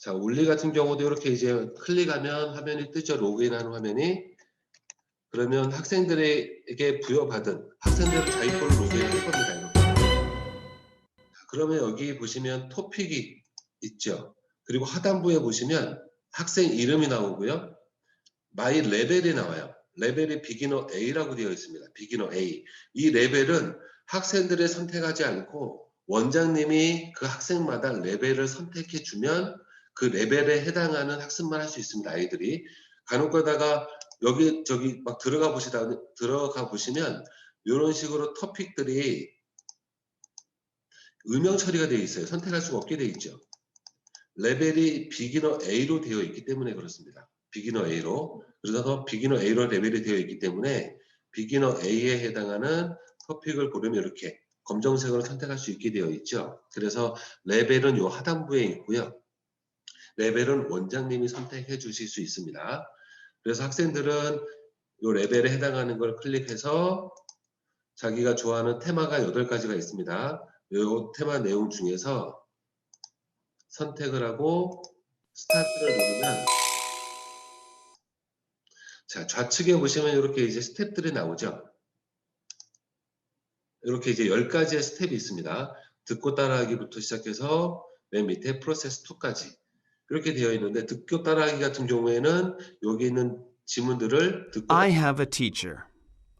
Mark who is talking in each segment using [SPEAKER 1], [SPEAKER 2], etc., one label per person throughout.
[SPEAKER 1] 자, 올리 같은 경우도 이렇게 이제 클릭하면 화면이 뜨죠. 로그인하는 화면이. 그러면 학생들에게 부여받은 학생들은 자기 걸로 로그인을 할 겁니다. 이렇게. 자, 그러면 여기 보시면 토픽이 있죠. 그리고 하단부에 보시면 학생 이름이 나오고요. 마이 레벨이 나와요. 레벨이 비기너 A라고 되어 있습니다. 비기너 A. 이 레벨은 학생들을 선택하지 않고 원장님이 그 학생마다 레벨을 선택해 주면 그 레벨에 해당하는 학습만 할 수 있습니다. 아이들이. 간혹 가다가 여기 저기 막 들어가 보시면 이런 식으로 토픽들이 음영 처리가 되어 있어요. 선택할 수가 없게 되어 있죠. 레벨이 비기너 A로 되어 있기 때문에 그렇습니다. 비기너 A로. 그래서 비기너 A로 레벨이 되어 있기 때문에 비기너 A에 해당하는 토픽을 고르면 이렇게 검정색으로 선택할 수 있게 되어 있죠. 그래서 레벨은 이 하단부에 있고요. 레벨은 원장님이 선택해 주실 수 있습니다. 그래서 학생들은 이 레벨에 해당하는 걸 클릭해서 자기가 좋아하는 테마가 8가지가 있습니다. 이 테마 내용 중에서 선택을 하고 스타트를 누르면 자, 좌측에 보시면 이렇게 이제 스텝들이 나오죠. 이렇게 이제 10가지의 스텝이 있습니다. 듣고 따라하기부터 시작해서 맨 밑에 프로세스 2까지 이렇게 되어 있는데 듣고 따라하기 같은 경우에는 여기 있는 지문들을 듣고
[SPEAKER 2] I have a teacher.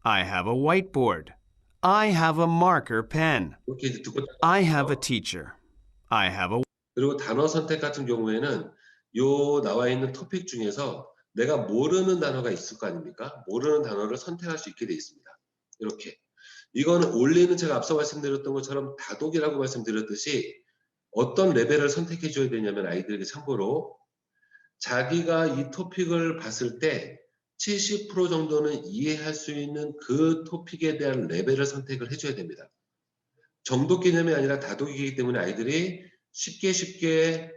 [SPEAKER 2] I have a whiteboard. I have a marker pen.
[SPEAKER 1] 이렇게 이제 듣고
[SPEAKER 2] I have a
[SPEAKER 1] 따라하죠.
[SPEAKER 2] teacher. I have a
[SPEAKER 1] 그리고 단어 선택 같은 경우에는 요 나와 있는 토픽 중에서 내가 모르는 단어가 있을 거 아닙니까? 모르는 단어를 선택할 수 있게 되어 있습니다. 이렇게. 이거는 올리는 제가 앞서 말씀드렸던 것처럼 다독이라고 말씀드렸듯이 어떤 레벨을 선택해 줘야 되냐면 아이들에게 참고로 자기가 이 토픽을 봤을 때 70% 정도는 이해할 수 있는 그 토픽에 대한 레벨을 선택을 해줘야 됩니다. 정독 개념이 아니라 다독이기 때문에 아이들이 쉽게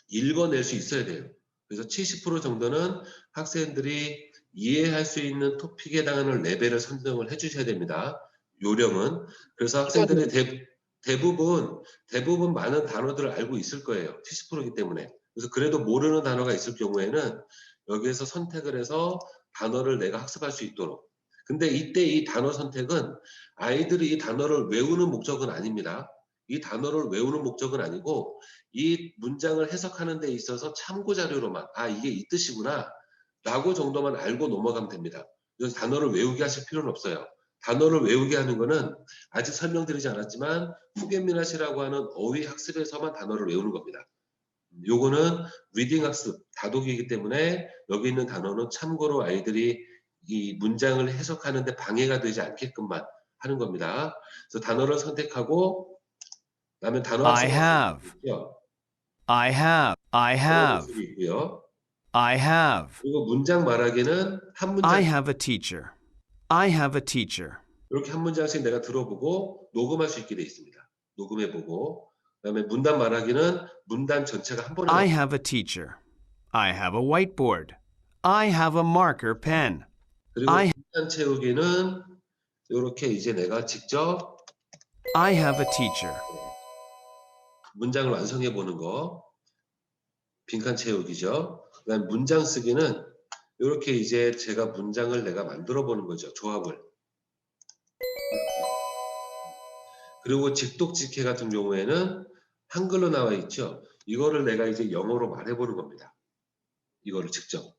[SPEAKER 1] 읽어낼 수 있어야 돼요. 그래서 70% 정도는 학생들이 이해할 수 있는 토픽에 해당하는 레벨을 선정을 해주셔야 됩니다. 요령은. 그래서 학생들이 대부분 많은 단어들을 알고 있을 거예요. 70%이기 때문에. 그래서 그래도 모르는 단어가 있을 경우에는 여기에서 선택을 해서 단어를 내가 학습할 수 있도록. 근데 이때 이 단어 선택은 아이들이 이 단어를 외우는 목적은 아닙니다. 이 단어를 외우는 목적은 아니고 이 문장을 해석하는 데 있어서 참고 자료로만 이게 이 뜻이구나 라고 정도만 알고 넘어가면 됩니다. 그래서 단어를 외우게 하실 필요는 없어요. 단어를 외우게 하는 거는 아직 설명드리지 않았지만 후겐미나시라고 하는 어휘 학습에서만 단어를 외우는 겁니다. 요거는 리딩 학습, 다독이기 때문에 여기 있는 단어는 참고로 아이들이 이 문장을 해석하는데 방해가 되지 않게끔만 하는 겁니다. 그래서 단어를 선택하고 그다음에 단어
[SPEAKER 2] I
[SPEAKER 1] 학습
[SPEAKER 2] have.
[SPEAKER 1] 있고요.
[SPEAKER 2] I have. I
[SPEAKER 1] 단어
[SPEAKER 2] have.
[SPEAKER 1] 복습이 있고요.
[SPEAKER 2] I have.
[SPEAKER 1] 그리고 문장 말하기는 한
[SPEAKER 2] I
[SPEAKER 1] 문장
[SPEAKER 2] have a teacher. I have a teacher.
[SPEAKER 1] 이렇게 한 문장씩 내가 들어보고 녹음할 수 있게 돼 있습니다. 녹음해보고 그다음에 문단 말하기는 문단 전체가 한 번에
[SPEAKER 2] I
[SPEAKER 1] 나옵니다.
[SPEAKER 2] have a teacher. I have a whiteboard. I have a marker pen.
[SPEAKER 1] 그리고
[SPEAKER 2] I
[SPEAKER 1] 문단 채우기는 이렇게 이제 내가 직접
[SPEAKER 2] I have a teacher.
[SPEAKER 1] 문장을 완성해 보는 거 빈칸 채우기죠. 그다음 문장 쓰기는 이렇게 이제 제가 문장을 내가 만들어 보는 거죠. 조합을. 그리고 직독직해 같은 경우에는 한글로 나와 있죠. 이거를 내가 이제 영어로 말해보는 겁니다. 이거를 직접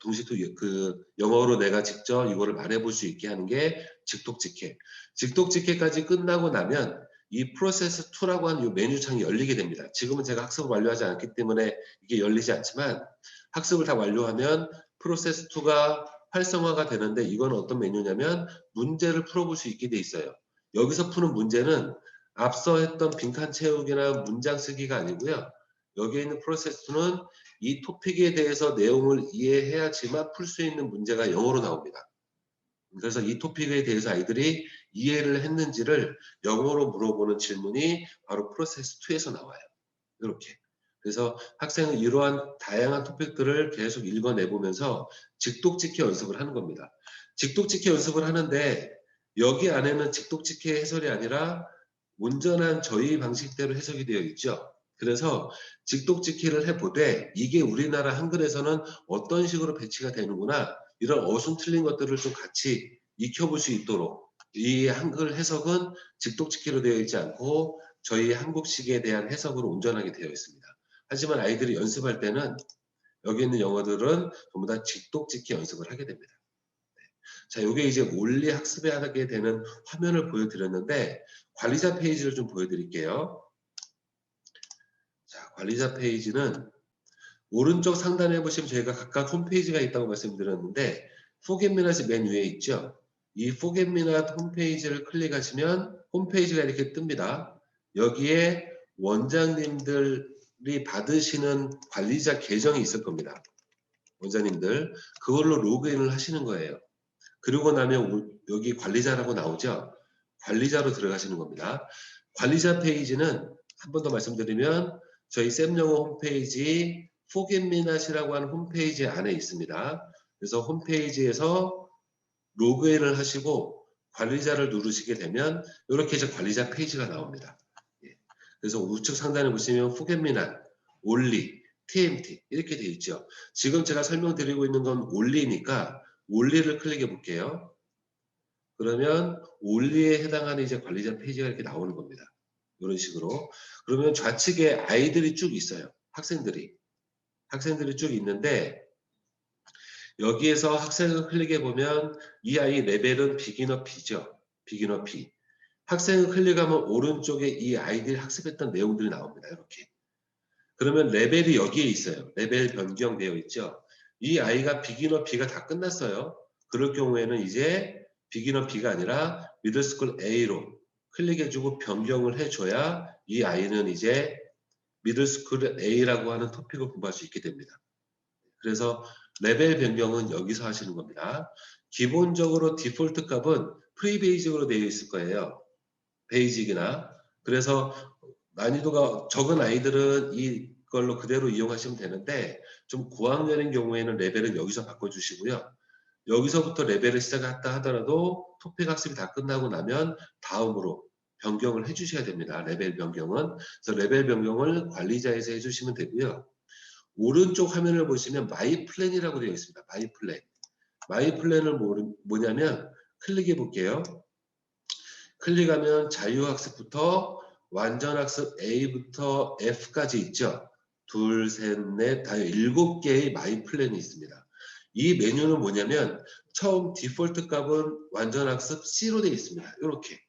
[SPEAKER 1] 그 영어로 내가 직접 이거를 말해볼 수 있게 하는 게 직독직해. 직독직해까지 끝나고 나면 이 프로세스 2라고 하는 이 메뉴창이 열리게 됩니다. 지금은 제가 학습을 완료하지 않기 때문에 이게 열리지 않지만 학습을 다 완료하면 프로세스 2가 활성화가 되는데 이건 어떤 메뉴냐면 문제를 풀어볼 수 있게 돼 있어요. 여기서 푸는 문제는 앞서 했던 빈칸 채우기나 문장 쓰기가 아니고요. 여기에 있는 프로세스 2는 이 토픽에 대해서 내용을 이해해야지만 풀 수 있는 문제가 영어로 나옵니다. 그래서 이 토픽에 대해서 아이들이 이해를 했는지를 영어로 물어보는 질문이 바로 프로세스 2에서 나와요. 이렇게. 그래서 학생은 이러한 다양한 토픽들을 계속 읽어내보면서 직독직해 연습을 하는 겁니다. 직독직해 연습을 하는데 여기 안에는 직독직해 해설이 아니라 온전한 저희 방식대로 해석이 되어 있죠. 그래서 직독직히를 해보되 이게 우리나라 한글에서는 어떤 식으로 배치가 되는구나, 이런 어순 틀린 것들을 좀 같이 익혀볼 수 있도록 이 한글 해석은 직독직히로 되어 있지 않고 저희 한국식에 대한 해석으로 온전하게 되어 있습니다. 하지만 아이들이 연습할 때는 여기 있는 영어들은 전부 다 직독직히 연습을 하게 됩니다. 자, 이게 이제 올리 학습에 하게 되는 화면을 보여드렸는데 관리자 페이지를 좀 보여드릴게요. 자, 관리자 페이지는 오른쪽 상단에 보시면 저희가 각각 홈페이지가 있다고 말씀드렸는데 포겟미낫이 맨 위에 있죠. 이 포겟미낫 홈페이지를 클릭하시면 홈페이지가 이렇게 뜹니다. 여기에 원장님들이 받으시는 관리자 계정이 있을 겁니다. 원장님들 그걸로 로그인을 하시는 거예요. 그러고 나면 여기 관리자라고 나오죠. 관리자로 들어가시는 겁니다. 관리자 페이지는 한 번 더 말씀드리면 저희 쌤영어 홈페이지 포겟미낫이라고 하는 홈페이지 안에 있습니다. 그래서 홈페이지에서 로그인을 하시고 관리자를 누르시게 되면 이렇게 이제 관리자 페이지가 나옵니다. 그래서 우측 상단에 보시면 포겟미낫, 올리, TMT 이렇게 되어 있죠. 지금 제가 설명드리고 있는 건 올리니까 올리를 클릭해 볼게요. 그러면 올리에 해당하는 이제 관리자 페이지가 이렇게 나오는 겁니다. 이런 식으로. 그러면 좌측에 아이들이 쭉 있어요. 학생들이 쭉 있는데 여기에서 학생을 클릭해 보면 이 아이 레벨은 비기너 P죠. 비기너 P. 학생을 클릭하면 오른쪽에 이 아이들이 학습했던 내용들이 나옵니다. 이렇게. 그러면 레벨이 여기에 있어요. 레벨 변경되어 있죠. 이 아이가 비기너 B가 다 끝났어요. 그럴 경우에는 이제 비기너 B가 아니라 미들스쿨 A로 클릭해주고 변경을 해줘야 이 아이는 이제 미들스쿨 A라고 하는 토픽을 공부할 수 있게 됩니다. 그래서 레벨 변경은 여기서 하시는 겁니다. 기본적으로 디폴트 값은 프리베이직으로 되어 있을 거예요. 베이직이나. 그래서 난이도가 적은 아이들은 이걸로 그대로 이용하시면 되는데 좀 고학년인 경우에는 레벨은 여기서 바꿔주시고요. 여기서부터 레벨을 시작했다 하더라도 토픽 학습이 다 끝나고 나면 다음으로 변경을 해주셔야 됩니다. 레벨 변경은. 그래서 레벨 변경을 관리자에서 해주시면 되고요. 오른쪽 화면을 보시면 마이 플랜이라고 되어 있습니다. 마이 플랜. 마이 플랜은 뭐냐면 클릭해 볼게요. 클릭하면 자유학습부터 완전학습 A부터 F까지 있죠. 둘, 셋, 넷, 다 7개의 마이 플랜이 있습니다. 이 메뉴는 뭐냐면 처음 디폴트 값은 완전학습 C로 되어 있습니다. 이렇게.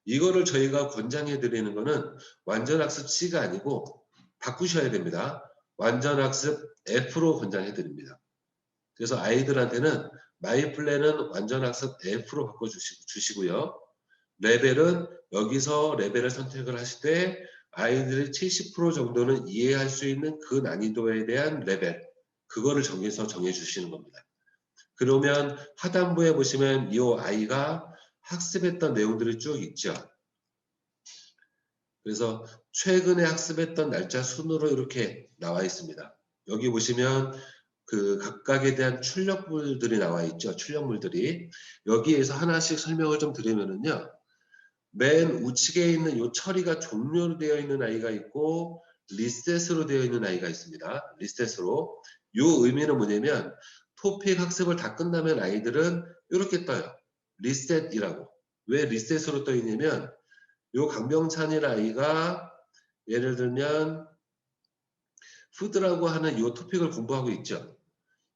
[SPEAKER 1] 이거를 저희가 권장해 드리는 거는 완전학습 C가 아니고 바꾸셔야 됩니다. 완전학습 F로 권장해 드립니다. 그래서 아이들한테는 마이 플랜은 완전학습 F로 바꿔주시고요. 레벨은 여기서 레벨을 선택을 하실 때 아이들이 70% 정도는 이해할 수 있는 그 난이도에 대한 레벨, 그거를 정해서 정해주시는 겁니다. 그러면 하단부에 보시면 이 아이가 학습했던 내용들이 쭉 있죠. 그래서 최근에 학습했던 날짜 순으로 이렇게 나와 있습니다. 여기 보시면 그 각각에 대한 출력물들이 나와 있죠. 출력물들이. 여기에서 하나씩 설명을 좀 드리면은요. 맨 우측에 있는 이 처리가 종료로 되어 있는 아이가 있고 리셋으로 되어 있는 아이가 있습니다. 리셋으로. 이 의미는 뭐냐면 토픽 학습을 다 끝나면 아이들은 이렇게 떠요. 리셋이라고. 왜 리셋으로 떠 있냐면 요 강병찬이라는 아이가 예를 들면 푸드라고 하는 이 토픽을 공부하고 있죠.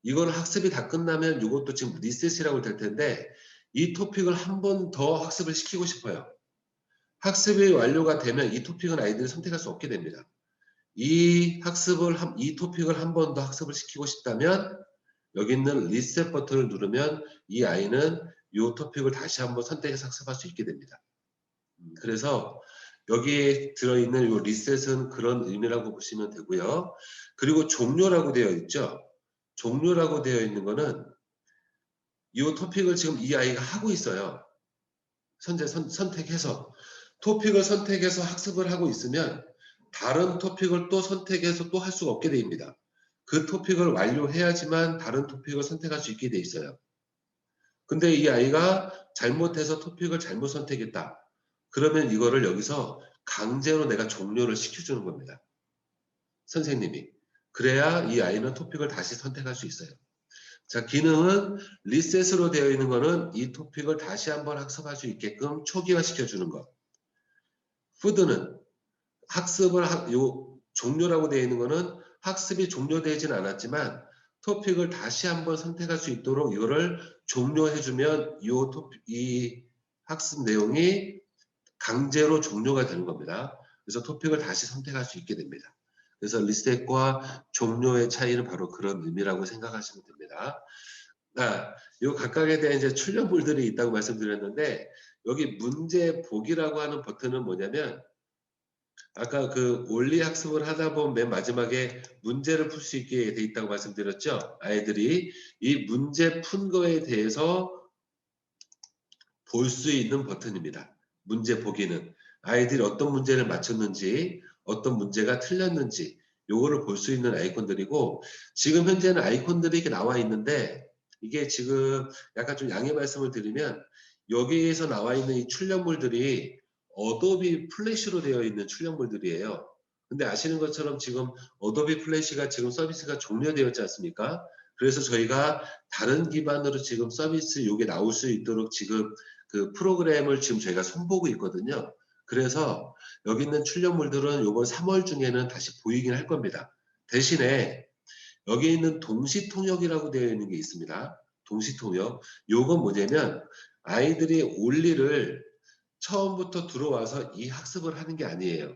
[SPEAKER 1] 이거를 학습이 다 끝나면 이것도 지금 리셋이라고 될 텐데 이 토픽을 한 번 더 학습을 시키고 싶어요. 학습이 완료가 되면 이 토픽은 아이들이 선택할 수 없게 됩니다. 이 토픽을 한 번 더 학습을 시키고 싶다면 여기 있는 리셋 버튼을 누르면 이 아이는 이 토픽을 다시 한번 선택해서 학습할 수 있게 됩니다. 그래서 여기에 들어있는 이 리셋은 그런 의미라고 보시면 되고요. 그리고 종료라고 되어 있죠. 종료라고 되어 있는 거는 이 토픽을 지금 이 아이가 하고 있어요. 선택해서. 토픽을 선택해서 학습을 하고 있으면 다른 토픽을 또 선택해서 또 할 수가 없게 됩니다. 그 토픽을 완료해야지만 다른 토픽을 선택할 수 있게 돼 있어요. 근데 이 아이가 잘못해서 토픽을 잘못 선택했다. 그러면 이거를 여기서 강제로 내가 종료를 시켜주는 겁니다. 선생님이. 그래야 이 아이는 토픽을 다시 선택할 수 있어요. 자, 기능은 리셋으로 되어 있는 거는 이 토픽을 다시 한번 학습할 수 있게끔 초기화 시켜주는 것. 푸드는 학습을 종료라고 되어 있는 거는 학습이 종료되진 않았지만 토픽을 다시 한번 선택할 수 있도록 이거를 종료해주면 이 학습 내용이 강제로 종료가 되는 겁니다. 그래서 토픽을 다시 선택할 수 있게 됩니다. 그래서 리셋과 종료의 차이는 바로 그런 의미라고 생각하시면 됩니다. 요 각각에 대한 이제 출력물들이 있다고 말씀드렸는데 여기 문제 보기라고 하는 버튼은 뭐냐면 아까 그 원리 학습을 하다 보면 맨 마지막에 문제를 풀 수 있게 돼 있다고 말씀드렸죠. 아이들이 이 문제 푼 거에 대해서 볼 수 있는 버튼입니다. 문제 보기는 아이들이 어떤 문제를 맞췄는지 어떤 문제가 틀렸는지 요거를 볼 수 있는 아이콘들이고 지금 현재는 아이콘들이 이렇게 나와 있는데 이게 지금 약간 좀 양해 말씀을 드리면 여기에서 나와 있는 이 출력물들이 어도비 플래시로 되어 있는 출력물들이에요. 근데 아시는 것처럼 지금 어도비 플래시가 지금 서비스가 종료되었지 않습니까? 그래서 저희가 다른 기반으로 지금 서비스 요게 나올 수 있도록 지금 그 프로그램을 지금 저희가 손보고 있거든요. 그래서 여기 있는 출력물들은 이번 3월 중에는 다시 보이긴 할 겁니다. 대신에 여기 있는 동시통역이라고 되어 있는 게 있습니다. 동시통역. 요건 뭐냐면 아이들이 원리를 처음부터 들어와서 이 학습을 하는 게 아니에요.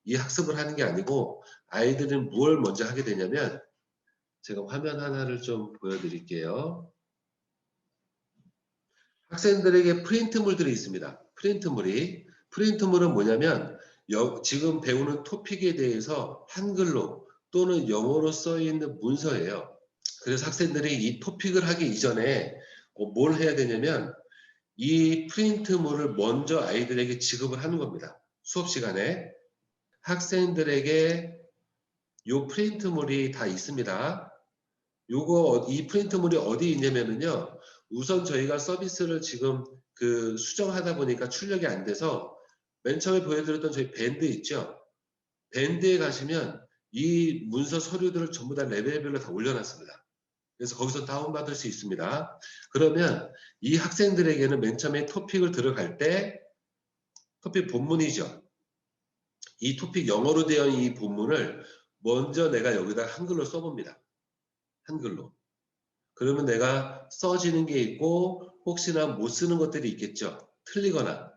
[SPEAKER 1] 이 학습을 하는 게 아니고 아이들은 무엇을 먼저 하게 되냐면 제가 화면 하나를 좀 보여드릴게요. 학생들에게 프린트물들이 있습니다. 프린트물은 뭐냐면 지금 배우는 토픽에 대해서 한글로 또는 영어로 써 있는 문서예요. 그래서 학생들이 이 토픽을 하기 이전에 뭘 해야 되냐면 이 프린트물을 먼저 아이들에게 지급을 하는 겁니다. 수업 시간에 학생들에게 이 프린트물이 다 있습니다. 이 프린트물이 어디 있냐면요. 우선 저희가 서비스를 지금 그 수정하다 보니까 출력이 안 돼서 맨 처음에 보여드렸던 저희 밴드 있죠. 밴드에 가시면 이 문서 서류들을 전부 다 레벨별로 다 올려놨습니다. 그래서 거기서 다운받을 수 있습니다. 그러면 이 학생들에게는 맨 처음에 토픽을 들어갈 때 토픽 본문이죠. 이 토픽 영어로 되어 있는 이 본문을 먼저 내가 여기다 한글로 써봅니다. 한글로. 그러면 내가 써지는 게 있고 혹시나 못 쓰는 것들이 있겠죠. 틀리거나.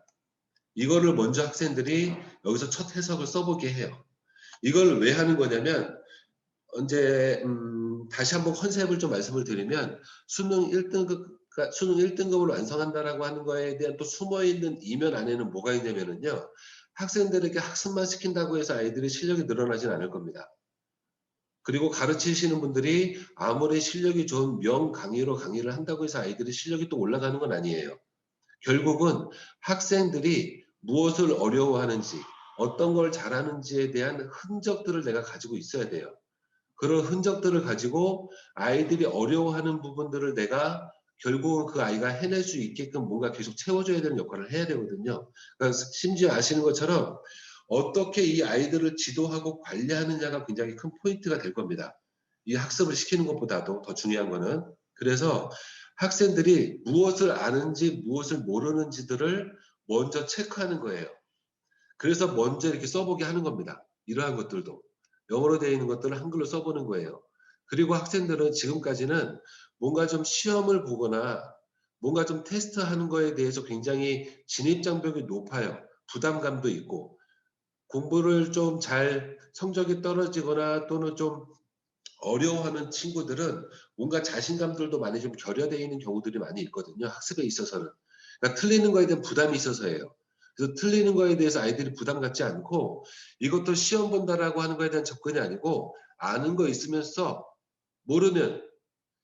[SPEAKER 1] 이거를 먼저 학생들이 여기서 첫 해석을 써보게 해요. 이걸 왜 하는 거냐면 언제 다시 한번 컨셉을 좀 말씀을 드리면 수능 1등급을 완성한다라고 하는 거에 대한 또 숨어있는 이면 안에는 뭐가 있냐면요. 학생들에게 학습만 시킨다고 해서 아이들의 실력이 늘어나진 않을 겁니다. 그리고 가르치시는 분들이 아무리 실력이 좋은 명강의로 강의를 한다고 해서 아이들의 실력이 또 올라가는 건 아니에요. 결국은 학생들이 무엇을 어려워하는지 어떤 걸 잘하는지에 대한 흔적들을 내가 가지고 있어야 돼요. 그런 흔적들을 가지고 아이들이 어려워하는 부분들을 내가 결국은 그 아이가 해낼 수 있게끔 뭔가 계속 채워줘야 되는 역할을 해야 되거든요. 그러니까 심지어 아시는 것처럼 어떻게 이 아이들을 지도하고 관리하느냐가 굉장히 큰 포인트가 될 겁니다. 이 학습을 시키는 것보다도 더 중요한 거는. 그래서 학생들이 무엇을 아는지 무엇을 모르는지들을 먼저 체크하는 거예요. 그래서 먼저 이렇게 써보게 하는 겁니다. 이러한 것들도. 영어로 되어 있는 것들을 한글로 써보는 거예요. 그리고 학생들은 지금까지는 뭔가 좀 시험을 보거나 뭔가 좀 테스트하는 거에 대해서 굉장히 진입장벽이 높아요. 부담감도 있고 공부를 좀 잘 성적이 떨어지거나 또는 좀 어려워하는 친구들은 뭔가 자신감들도 많이 좀 결여되어 있는 경우들이 많이 있거든요. 학습에 있어서는. 그러니까 틀리는 거에 대한 부담이 있어서예요. 그래서 틀리는 거에 대해서 아이들이 부담 갖지 않고 이것도 시험 본다라고 하는 거에 대한 접근이 아니고 아는 거 있으면서 모르면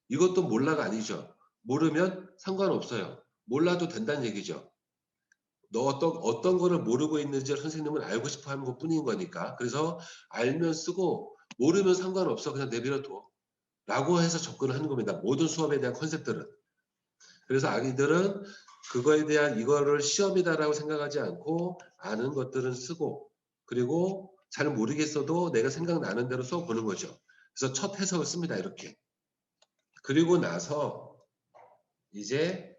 [SPEAKER 1] 이것도 몰라가 아니죠. 모르면 상관없어요. 몰라도 된다는 얘기죠. 너 어떤 거를 모르고 있는지 선생님은 알고 싶어 하는 것 뿐인 거니까. 그래서 알면 쓰고 모르면 상관없어. 그냥 내버려둬. 라고 해서 접근을 하는 겁니다. 모든 수업에 대한 컨셉들은. 그래서 아이들은 그거에 대한 이거를 시험이다라고 생각하지 않고 아는 것들은 쓰고 그리고 잘 모르겠어도 내가 생각나는 대로 써보는 거죠. 그래서 첫 해석을 씁니다. 이렇게. 그리고 나서 이제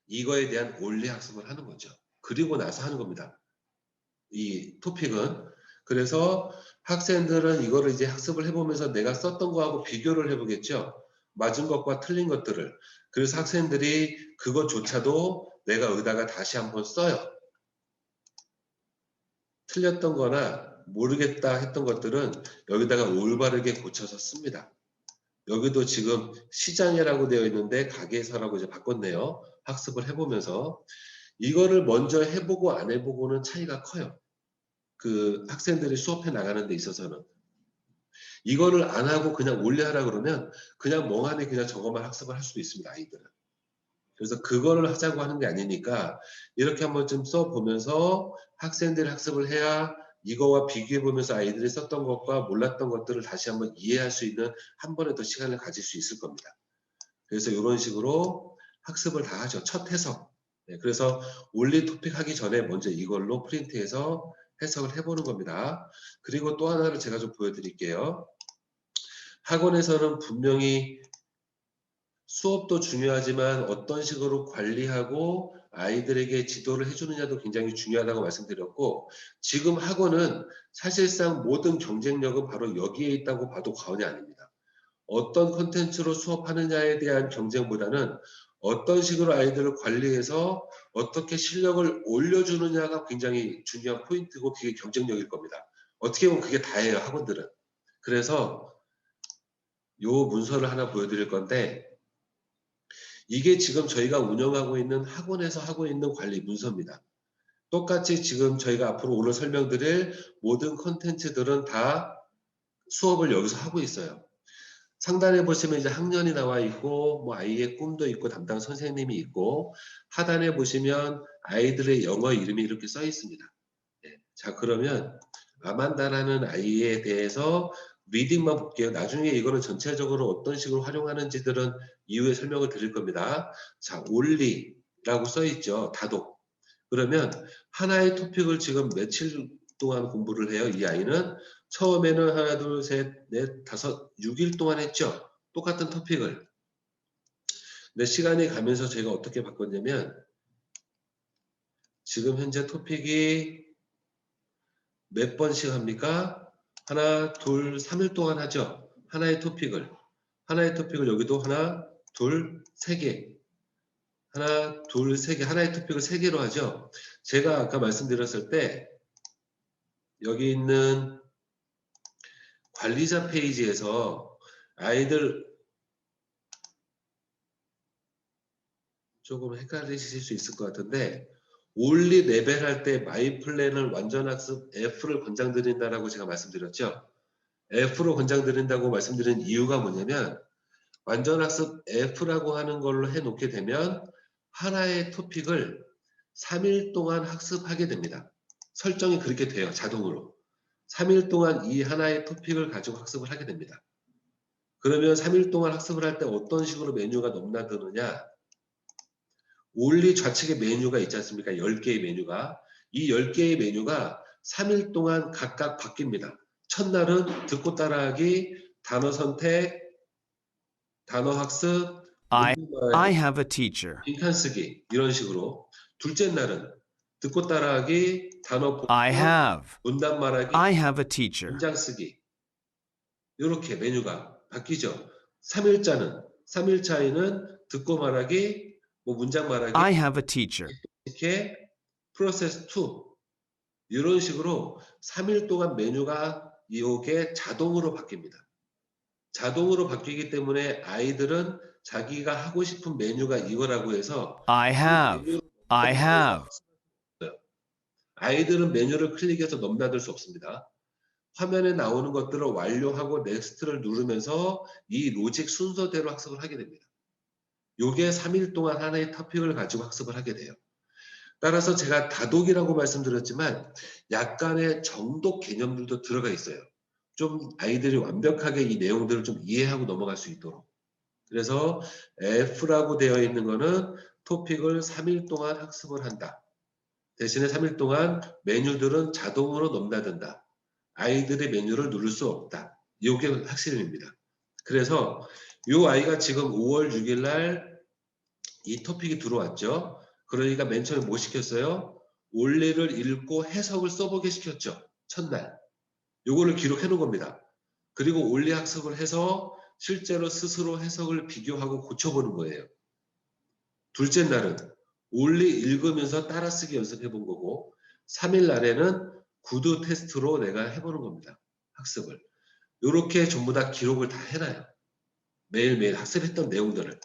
[SPEAKER 1] 이거에 대한 원리 학습을 하는 거죠. 그리고 나서 하는 겁니다. 이 토픽은. 그래서 학생들은 이거를 이제 학습을 해보면서 내가 썼던 거하고 비교를 해보겠죠. 맞은 것과 틀린 것들을. 그래서 학생들이 그것조차도 내가 여기다가 다시 한번 써요. 틀렸던 거나 모르겠다 했던 것들은 여기다가 올바르게 고쳐서 씁니다. 여기도 지금 시장이라고 되어 있는데 가게에서라고 이제 바꿨네요. 학습을 해보면서. 이거를 먼저 해보고 안 해보고는 차이가 커요. 그 학생들이 수업해 나가는 데 있어서는. 이거를 안 하고 그냥 올려하라 그러면 그냥 멍하니 그냥 저것만 학습을 할 수도 있습니다. 아이들은. 그래서 그거를 하자고 하는 게 아니니까 이렇게 한번 좀 써보면서 학생들이 학습을 해야 이거와 비교해보면서 아이들이 썼던 것과 몰랐던 것들을 다시 한번 이해할 수 있는 한 번에 더 시간을 가질 수 있을 겁니다. 그래서 이런 식으로 학습을 다 하죠. 첫 해석. 네, 그래서 올리 토픽 하기 전에 먼저 이걸로 프린트해서 해석을 해보는 겁니다. 그리고 또 하나를 제가 좀 보여드릴게요. 학원에서는 분명히 수업도 중요하지만 어떤 식으로 관리하고 아이들에게 지도를 해주느냐도 굉장히 중요하다고 말씀드렸고 지금 학원은 사실상 모든 경쟁력은 바로 여기에 있다고 봐도 과언이 아닙니다. 어떤 컨텐츠로 수업하느냐에 대한 경쟁보다는 어떤 식으로 아이들을 관리해서 어떻게 실력을 올려주느냐가 굉장히 중요한 포인트고 그게 경쟁력일 겁니다. 어떻게 보면 그게 다예요, 학원들은. 그래서 요 문서를 하나 보여드릴 건데 이게 지금 저희가 운영하고 있는 학원에서 하고 있는 관리 문서입니다. 똑같이 지금 저희가 앞으로 오늘 설명드릴 모든 컨텐츠들은 다 수업을 여기서 하고 있어요. 상단에 보시면 이제 학년이 나와 있고 뭐 아이의 꿈도 있고 담당 선생님이 있고 하단에 보시면 아이들의 영어 이름이 이렇게 써 있습니다. 네. 자 그러면 아만다라는 아이에 대해서 리딩만 볼게요. 나중에 이거는 전체적으로 어떤 식으로 활용하는지들은 이후에 설명을 드릴 겁니다. 자 올리라고 써 있죠. 다독. 그러면 하나의 토픽을 지금 며칠 동안 공부를 해요. 이 아이는 처음에는 하나, 둘, 셋, 넷, 다섯, 6일 동안 했죠. 똑같은 토픽을. 근데 시간이 가면서 제가 어떻게 바꿨냐면 지금 현재 토픽이 몇 번씩 합니까? 하나, 둘, 3일 동안 하죠. 하나의 토픽을. 하나의 토픽을 여기도 하나, 둘, 세 개. 하나, 둘, 세 개. 하나의 토픽을 세 개로 하죠. 제가 아까 말씀드렸을 때 여기 있는 관리자 페이지에서 아이들 조금 헷갈리실 수 있을 것 같은데 올리 레벨 할 때 마이 플랜을 완전 학습 F를 권장드린다라고 제가 말씀드렸죠. F로 권장드린다고 말씀드린 이유가 뭐냐면 완전 학습 F라고 하는 걸로 해놓게 되면 하나의 토픽을 3일 동안 학습하게 됩니다. 설정이 그렇게 돼요. 자동으로. 3일 동안 이 하나의 토픽을 가지고 학습을 하게 됩니다. 그러면 3일 동안 학습을 할 때 어떤 식으로 메뉴가 넘나드느냐 올리 좌측에 메뉴가 있지 않습니까? 10개의 메뉴가. 이 10개의 메뉴가 3일 동안 각각 바뀝니다. 첫날은 듣고 따라하기, 단어 선택, 단어 학습,
[SPEAKER 2] I
[SPEAKER 1] 문장
[SPEAKER 2] I
[SPEAKER 1] 말하기,
[SPEAKER 2] have a teacher.
[SPEAKER 1] 빈칸 쓰기 이런 식으로. 둘째 날은 듣고 따라하기, 단어
[SPEAKER 2] I
[SPEAKER 1] 복습,
[SPEAKER 2] have.
[SPEAKER 1] 문단 말하기,
[SPEAKER 2] I have a teacher.
[SPEAKER 1] 문장 쓰기. 이렇게 메뉴가 바뀌죠. 3일차에는 듣고 말하기, 뭐 문장 말하기,
[SPEAKER 2] I have a teacher.
[SPEAKER 1] 이렇게 프로세스 2 이런 식으로 3일 동안 메뉴가 이게 자동으로 바뀝니다. 자동으로 바뀌기 때문에 아이들은 자기가 하고 싶은 메뉴가 이거라고 해서
[SPEAKER 2] I have. I have.
[SPEAKER 1] 아이들은 메뉴를 클릭해서 넘나들 수 없습니다. 화면에 나오는 것들을 완료하고 넥스트를 누르면서 이 로직 순서대로 학습을 하게 됩니다. 요게 3일 동안 하나의 토픽을 가지고 학습을 하게 돼요. 따라서 제가 다독이라고 말씀드렸지만 약간의 정독 개념들도 들어가 있어요. 좀 아이들이 완벽하게 이 내용들을 좀 이해하고 넘어갈 수 있도록. 그래서 F라고 되어 있는 거는 토픽을 3일 동안 학습을 한다. 대신에 3일 동안 메뉴들은 자동으로 넘나든다. 아이들의 메뉴를 누를 수 없다. 이게 핵심입니다. 그래서 이 아이가 지금 5월 6일 날 이 토픽이 들어왔죠. 그러니까 맨 처음에 뭐 시켰어요? 원리를 읽고 해석을 써보게 시켰죠. 첫날. 요거를 기록해 놓은 겁니다. 그리고 원리 학습을 해서 실제로 스스로 해석을 비교하고 고쳐보는 거예요. 둘째 날은 원리 읽으면서 따라쓰기 연습해 본 거고 3일 날에는 구두 테스트로 내가 해보는 겁니다. 학습을. 이렇게 전부 다 기록을 다 해놔요. 매일매일 학습했던 내용들을.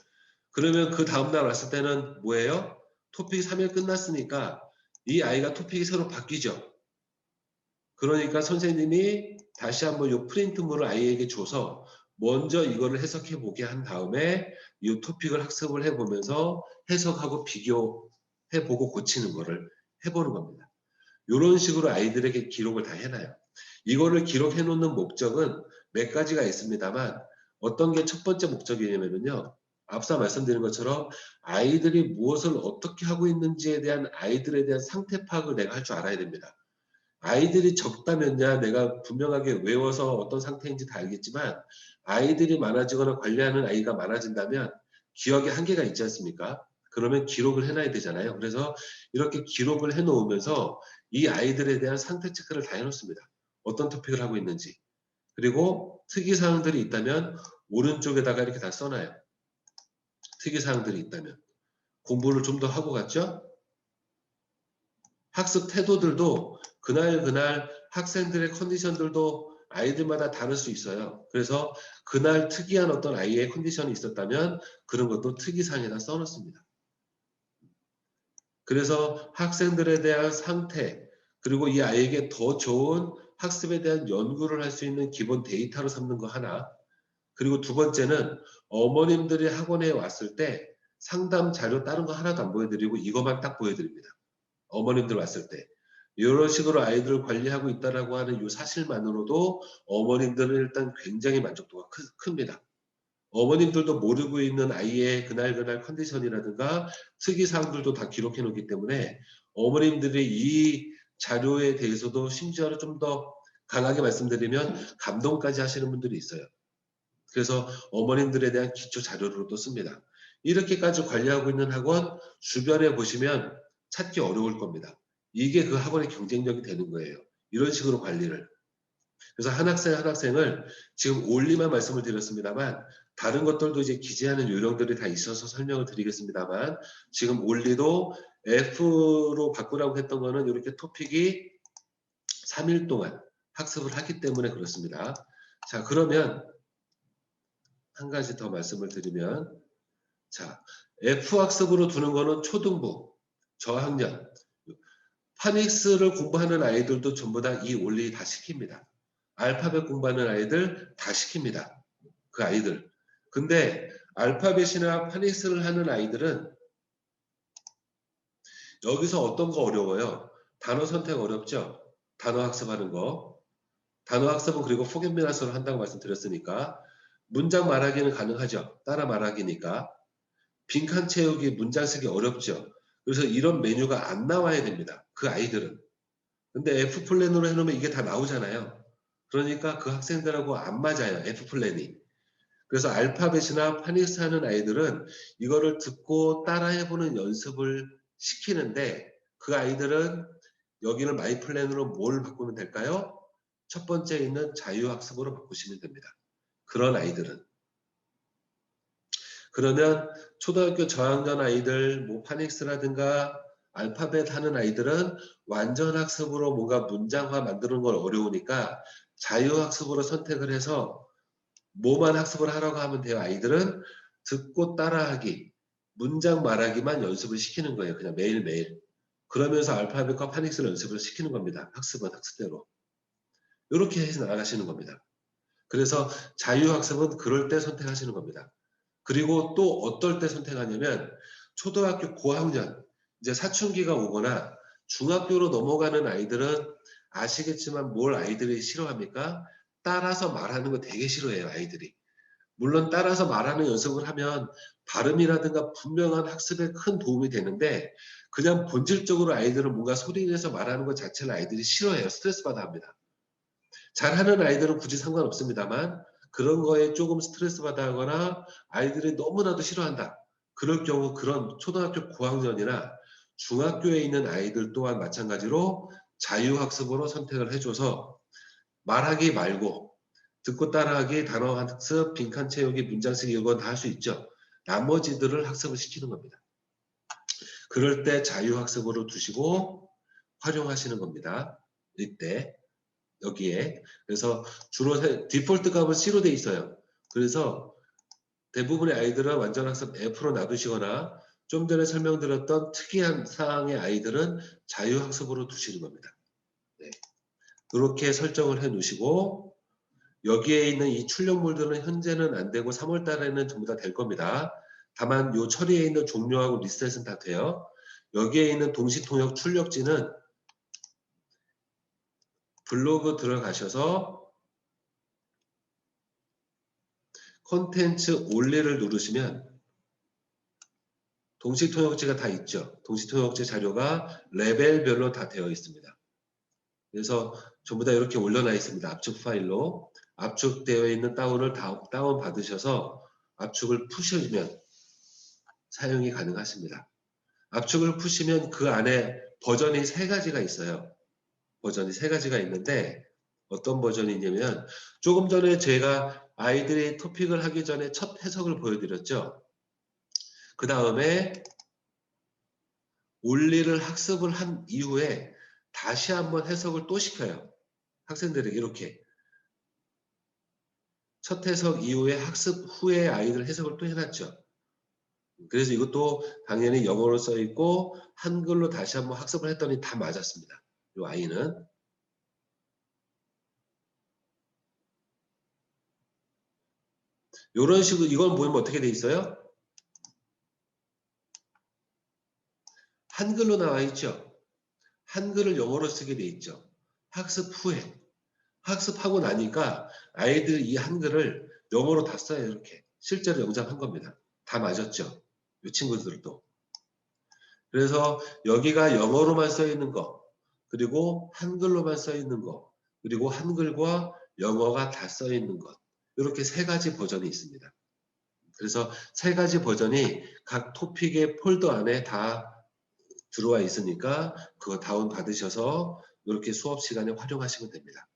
[SPEAKER 1] 그러면 그 다음날 왔을 때는 뭐예요? 토픽이 3일 끝났으니까 이 아이가 토픽이 새로 바뀌죠. 그러니까 선생님이 다시 한번 이 프린트물을 아이에게 줘서 먼저 이거를 해석해 보게 한 다음에 이 토픽을 학습을 해보면서 해석하고 비교해 보고 고치는 거를 해보는 겁니다. 이런 식으로 아이들에게 기록을 다 해놔요. 이거를 기록해 놓는 목적은 몇 가지가 있습니다만 어떤 게 첫 번째 목적이냐면요. 앞서 말씀드린 것처럼 아이들이 무엇을 어떻게 하고 있는지에 대한 아이들에 대한 상태 파악을 내가 할 줄 알아야 됩니다. 아이들이 적다면야 내가 분명하게 외워서 어떤 상태인지 다 알겠지만 아이들이 많아지거나 관리하는 아이가 많아진다면 기억에 한계가 있지 않습니까? 그러면 기록을 해놔야 되잖아요. 그래서 이렇게 기록을 해놓으면서 이 아이들에 대한 상태 체크를 다 해놓습니다. 어떤 토픽을 하고 있는지. 그리고 특이사항들이 있다면 오른쪽에다가 이렇게 다 써놔요. 특이사항들이 있다면. 공부를 좀 더 하고 갔죠? 학습 태도들도 그날 학생들의 컨디션들도 아이들마다 다를 수 있어요. 그래서 그날 특이한 어떤 아이의 컨디션이 있었다면 그런 것도 특이사항에다 써놓습니다. 그래서 학생들에 대한 상태 그리고 이 아이에게 더 좋은 학습에 대한 연구를 할 수 있는 기본 데이터로 삼는 거 하나. 그리고 두 번째는 어머님들이 학원에 왔을 때 상담 자료 다른 거 하나도 안 보여드리고 이것만 딱 보여드립니다. 어머님들 왔을 때. 이런 식으로 아이들을 관리하고 있다라고 하는 이 사실만으로도 어머님들은 일단 굉장히 만족도가 큽니다. 어머님들도 모르고 있는 아이의 그날 컨디션이라든가 특이사항들도 다 기록해 놓기 때문에 어머님들이 이 자료에 대해서도 심지어는 좀 더 강하게 말씀드리면 감동까지 하시는 분들이 있어요. 그래서 어머님들에 대한 기초 자료로도 씁니다. 이렇게까지 관리하고 있는 학원 주변에 보시면 찾기 어려울 겁니다. 이게 그 학원의 경쟁력이 되는 거예요. 이런 식으로 관리를. 그래서 한 학생을 지금 올리만 말씀을 드렸습니다만 다른 것들도 이제 기재하는 요령들이 다 있어서 설명을 드리겠습니다만 지금 올리도 F로 바꾸라고 했던 거는 이렇게 토픽이 3일 동안 학습을 하기 때문에 그렇습니다. 자, 그러면 한 가지 더 말씀을 드리면 자, F학습으로 두는 거는 초등부, 저학년, 파닉스를 공부하는 아이들도 전부 다 이 원리 다 시킵니다. 알파벳 공부하는 아이들 다 시킵니다. 그 아이들. 근데 알파벳이나 파닉스를 하는 아이들은 여기서 어떤 거 어려워요? 단어 선택 어렵죠? 단어 학습하는 거. 단어 학습은 그리고 포겟민화서를 한다고 말씀드렸으니까 문장 말하기는 가능하죠. 따라 말하기니까. 빈칸 채우기, 문장 쓰기 어렵죠. 그래서 이런 메뉴가 안 나와야 됩니다. 그 아이들은. 근데 F 플랜으로 해놓으면 이게 다 나오잖아요. 그러니까 그 학생들하고 안 맞아요. F 플랜이. 그래서 알파벳이나 파닉스 하는 아이들은 이거를 듣고 따라해보는 연습을 시키는데 그 아이들은 여기를 마이 플랜으로 뭘 바꾸면 될까요? 첫 번째 있는 자유학습으로 바꾸시면 됩니다. 그런 아이들은. 그러면 초등학교 저학년 아이들, 뭐 파닉스라든가 알파벳 하는 아이들은 완전 학습으로 뭔가 문장화 만드는 건 어려우니까 자유학습으로 선택을 해서 뭐만 학습을 하라고 하면 돼요. 아이들은 듣고 따라하기, 문장 말하기만 연습을 시키는 거예요. 그냥 매일매일. 그러면서 알파벳과 파닉스를 연습을 시키는 겁니다. 학습은 학습대로. 이렇게 해서 나가시는 겁니다. 그래서 자유학습은 그럴 때 선택하시는 겁니다. 그리고 또 어떨 때 선택하냐면 초등학교 고학년, 이제 사춘기가 오거나 중학교로 넘어가는 아이들은 아시겠지만 뭘 아이들이 싫어합니까? 따라서 말하는 거 되게 싫어해요, 아이들이. 물론 따라서 말하는 연습을 하면 발음이라든가 분명한 학습에 큰 도움이 되는데 그냥 본질적으로 아이들은 뭔가 소리 내서 말하는 것 자체를 아이들이 싫어해요. 스트레스 받아 합니다. 잘하는 아이들은 굳이 상관없습니다만 그런 거에 조금 스트레스 받아 하거나 아이들이 너무나도 싫어한다. 그럴 경우 그런 초등학교 고학년이나 중학교에 있는 아이들 또한 마찬가지로 자유학습으로 선택을 해줘서 말하기 말고 듣고 따라하기, 단어 학습, 빈칸 채우기, 문장 쓰기 이건 다 할 수 있죠. 나머지들을 학습을 시키는 겁니다. 그럴 때 자유학습으로 두시고 활용하시는 겁니다. 이때 여기에 그래서 주로 디폴트 값은 C로 돼 있어요. 그래서 대부분의 아이들은 완전 학습 F로 놔두시거나 좀 전에 설명드렸던 특이한 사항의 아이들은 자유학습으로 두시는 겁니다. 네. 그렇게 설정을 해 놓으시고 여기에 있는 이 출력물들은 현재는 안 되고 3월 달에는 전부 다 될 겁니다. 다만 요 처리에 있는 종료하고 리셋은 다 돼요. 여기에 있는 동시통역 출력지는 블로그 들어가셔서 콘텐츠 올리를 누르시면 동시통역지가 다 있죠. 동시통역지 자료가 레벨별로 다 되어 있습니다. 그래서 전부 다 이렇게 올려놔 있습니다. 압축 파일로. 압축되어 있는 다운을 다운 받으셔서 압축을 푸시면 사용이 가능하십니다. 압축을 푸시면 그 안에 버전이 3가지가 있어요. 버전이 3가지가 있는데 어떤 버전이 있냐면 조금 전에 제가 아이들이 토픽을 하기 전에 첫 해석을 보여드렸죠. 그 다음에 원리를 학습을 한 이후에 다시 한번 해석을 또 시켜요. 학생들에게 이렇게. 첫 해석 이후에 학습 후에 아이들 해석을 또 해놨죠. 그래서 이것도 당연히 영어로 써 있고 한글로 다시 한번 학습을 했더니 다 맞았습니다. 이 아이는. 이런 식으로 이건 보면 어떻게 돼 있어요? 한글로 나와 있죠. 한글을 영어로 쓰게 돼 있죠. 학습 후에. 학습하고 나니까 아이들 이 한글을 영어로 다 써요. 이렇게. 실제로 영작한 겁니다. 다 맞았죠. 이 친구들도. 그래서 여기가 영어로만 써 있는 거, 그리고 한글로만 써 있는 거, 그리고 한글과 영어가 다 써 있는 것. 이렇게 3가지 버전이 있습니다. 그래서 3가지 버전이 각 토픽의 폴더 안에 다 들어와 있으니까 그거 다운 받으셔서 이렇게 수업 시간에 활용하시면 됩니다.